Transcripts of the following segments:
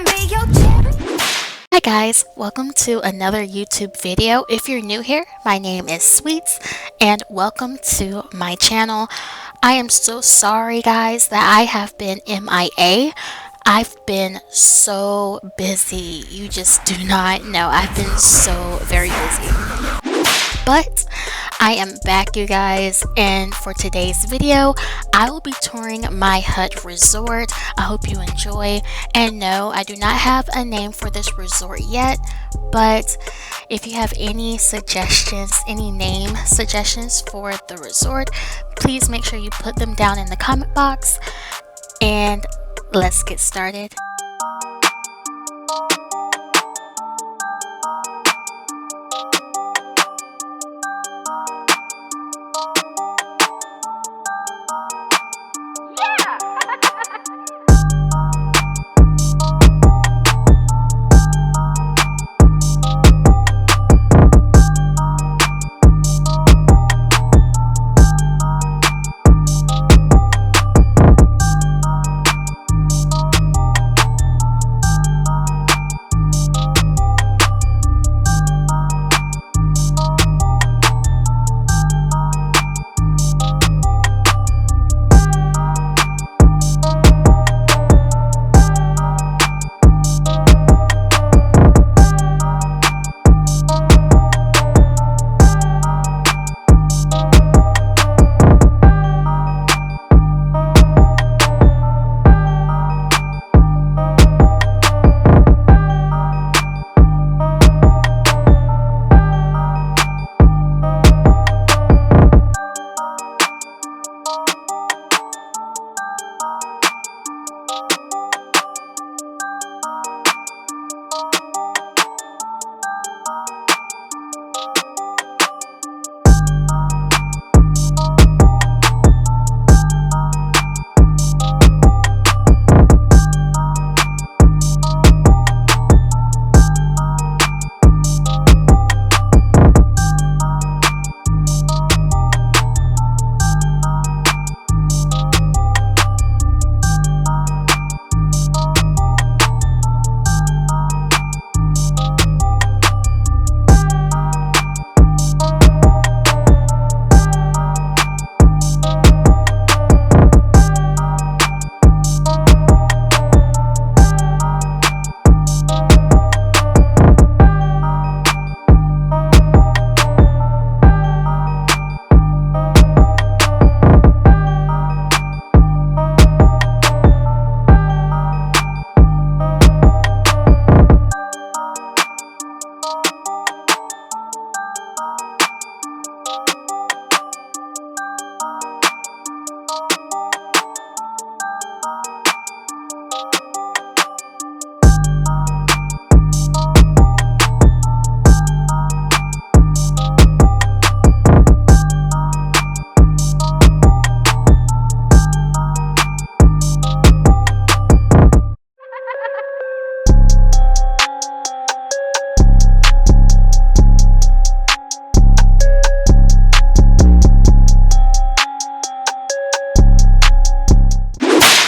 Hi guys, welcome to another YouTube video. If you're new here, my name is Sweets and welcome to my channel. I am so sorry guys that I have been MIA. I've been so busy. You just do not know. I've been so very busy. But I am back, you guys, and for today's video I will be touring my hut resort. I hope you enjoy. And no, I do not have a name for this resort yet, but if you have any suggestions, any name suggestions for the resort, please make sure you put them down in the comment box, and let's get started.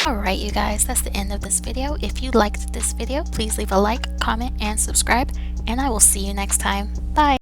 Alright you guys, that's the end of this video. If you liked this video, please leave a like, comment, and subscribe, and I will see you next time. Bye!